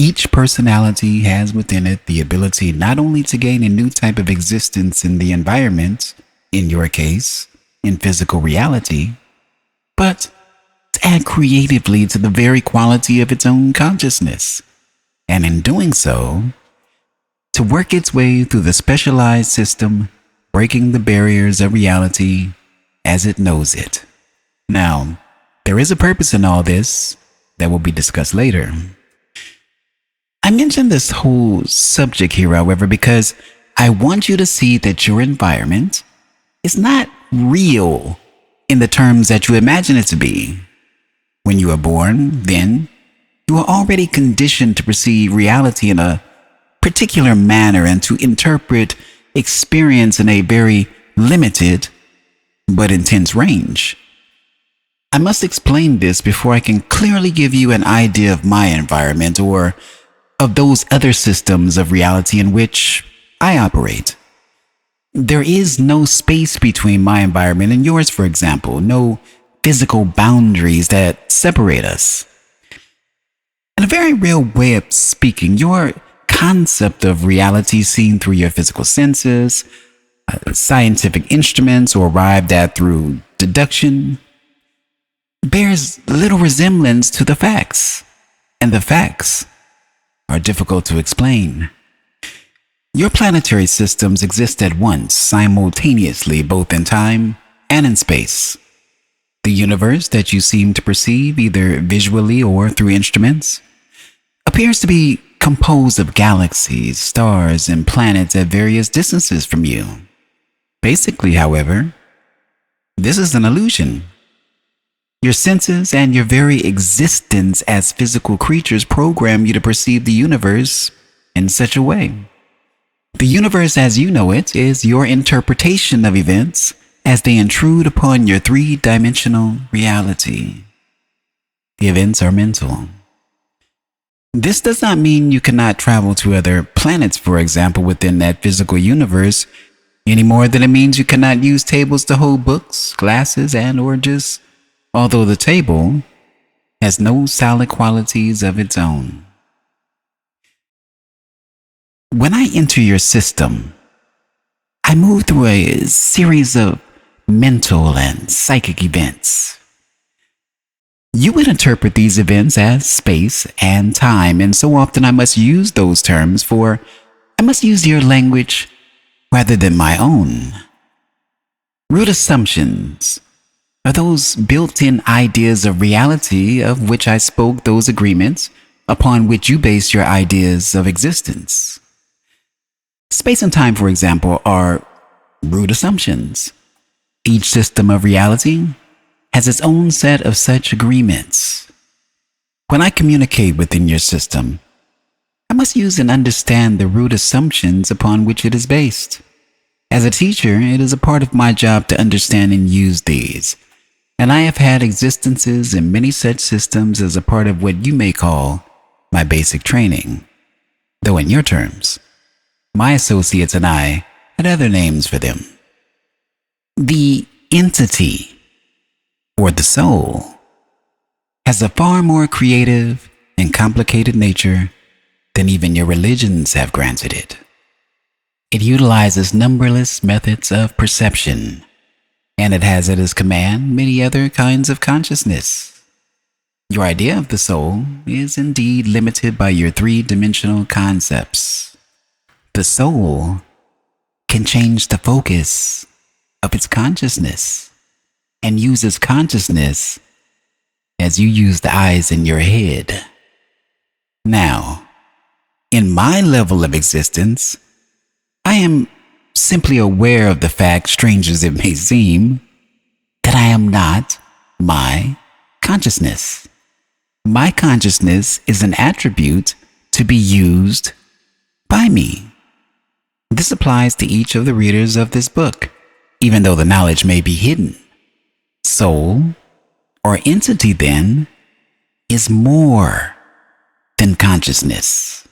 Each personality has within it the ability not only to gain a new type of existence in the environment, in your case, in physical reality, but to add creatively to the very quality of its own consciousness, and in doing so, to work its way through the specialized system, breaking the barriers of reality as it knows it. Now, there is a purpose in all this that will be discussed later. I mention this whole subject here, however, because I want you to see that your environment is not real in the terms that you imagine it to be. When you are born, then, you are already conditioned to perceive reality in a particular manner and to interpret experience in a very limited but intense range. I must explain this before I can clearly give you an idea of my environment or of those other systems of reality in which I operate. There is no space between my environment and yours, for example, no physical boundaries that separate us. In a very real way of speaking, your concept of reality seen through your physical senses, scientific instruments, or arrived at through deduction, bears little resemblance to the facts, and the facts are difficult to explain. Your planetary systems exist at once, simultaneously, both in time and in space. The universe that you seem to perceive, either visually or through instruments, appears to be composed of galaxies, stars, and planets at various distances from you. Basically, however, this is an illusion. Your senses and your very existence as physical creatures program you to perceive the universe in such a way. The universe as you know it is your interpretation of events as they intrude upon your three-dimensional reality. The events are mental. This does not mean you cannot travel to other planets, for example, within that physical universe, any more than it means you cannot use tables to hold books, glasses, and or just, although the table has no solid qualities of its own. When I enter your system, I move through a series of mental and psychic events. You would interpret these events as space and time, and so often I must use those terms, for I must use your language rather than my own. Root assumptions are those built-in ideas of reality of which I spoke, those agreements upon which you base your ideas of existence. Space and time, for example, are root assumptions. Each system of reality has its own set of such agreements. When I communicate within your system, I must use and understand the root assumptions upon which it is based. As a teacher, it is a part of my job to understand and use these, and I have had existences in many such systems as a part of what you may call my basic training, though in your terms, my associates and I had other names for them. The entity, or the soul, has a far more creative and complicated nature than even your religions have granted it. It utilizes numberless methods of perception, and it has at its command many other kinds of consciousness. Your idea of the soul is indeed limited by your three-dimensional concepts. The soul can change the focus of its consciousness and uses consciousness as you use the eyes in your head. Now, in my level of existence, I am simply aware of the fact, strange as it may seem, that I am not my consciousness. My consciousness is an attribute to be used by me. This applies to each of the readers of this book, even though the knowledge may be hidden. Soul, or entity, then, is more than consciousness.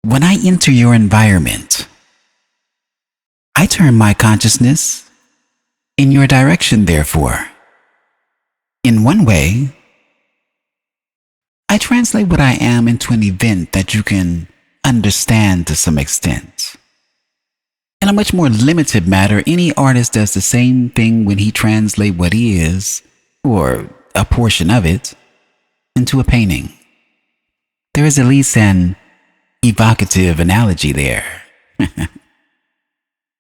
When I enter your environment, I turn my consciousness in your direction, therefore. In one way, I translate what I am into an event that you can understand to some extent. In a much more limited matter, any artist does the same thing when he translates what he is, or a portion of it, into a painting. There is at least an evocative analogy there.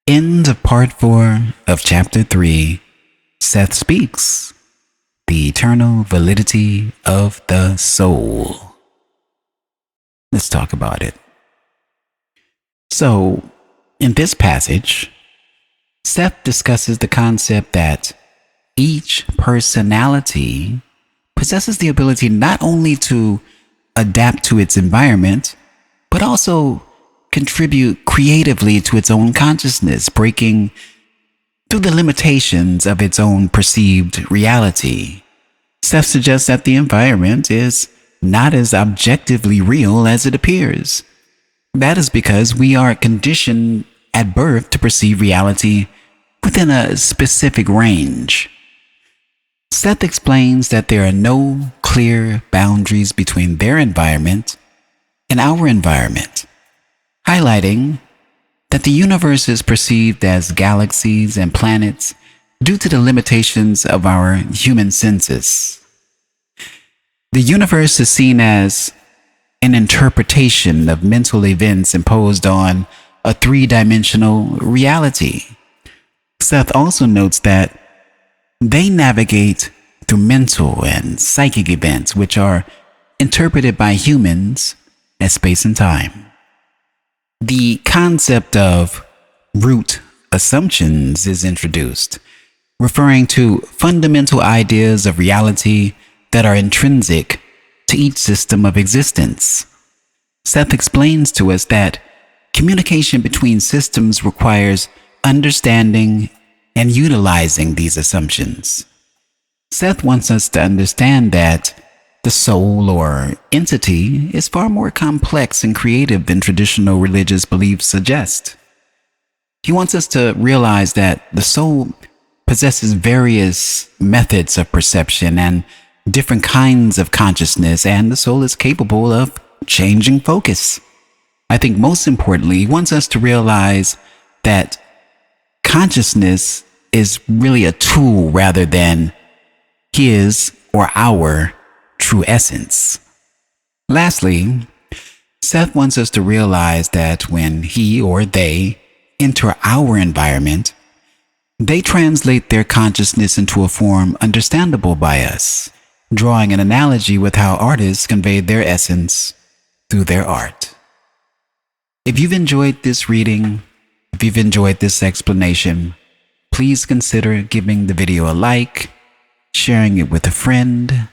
End of part 4 of chapter 3. Seth speaks. The eternal validity of the soul. Let's talk about it. So, in this passage, Seth discusses the concept that each personality possesses the ability not only to adapt to its environment, but also contribute creatively to its own consciousness, breaking through the limitations of its own perceived reality. Seth suggests that the environment is not as objectively real as it appears. That is because we are conditioned at birth to perceive reality within a specific range. Seth explains that there are no clear boundaries between their environment and our environment, highlighting that the universe is perceived as galaxies and planets due to the limitations of our human senses. The universe is seen as an interpretation of mental events imposed on a three-dimensional reality. Seth also notes that they navigate through mental and psychic events which are interpreted by humans as space and time. The concept of root assumptions is introduced, referring to fundamental ideas of reality that are intrinsic to each system of existence. Seth explains to us that communication between systems requires understanding and utilizing these assumptions. Seth wants us to understand that the soul or entity is far more complex and creative than traditional religious beliefs suggest. He wants us to realize that the soul possesses various methods of perception and different kinds of consciousness, and the soul is capable of changing focus. I think most importantly, he wants us to realize that consciousness is really a tool rather than his or our true essence. Lastly, Seth wants us to realize that when he or they enter our environment, they translate their consciousness into a form understandable by us, drawing an analogy with how artists convey their essence through their art. If you've enjoyed this reading, if you've enjoyed this explanation, please consider giving the video a like, sharing it with a friend,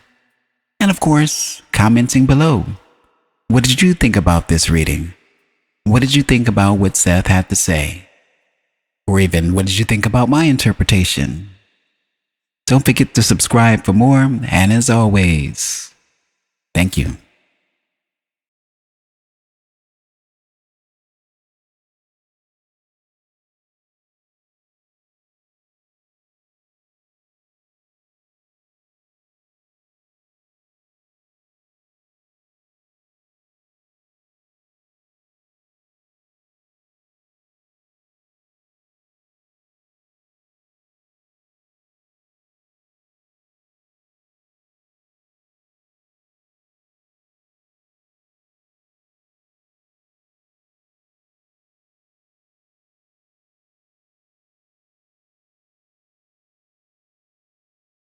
and of course, commenting below. What did you think about this reading? What did you think about what Seth had to say? Or even, what did you think about my interpretation? Don't forget to subscribe for more, and as always, thank you.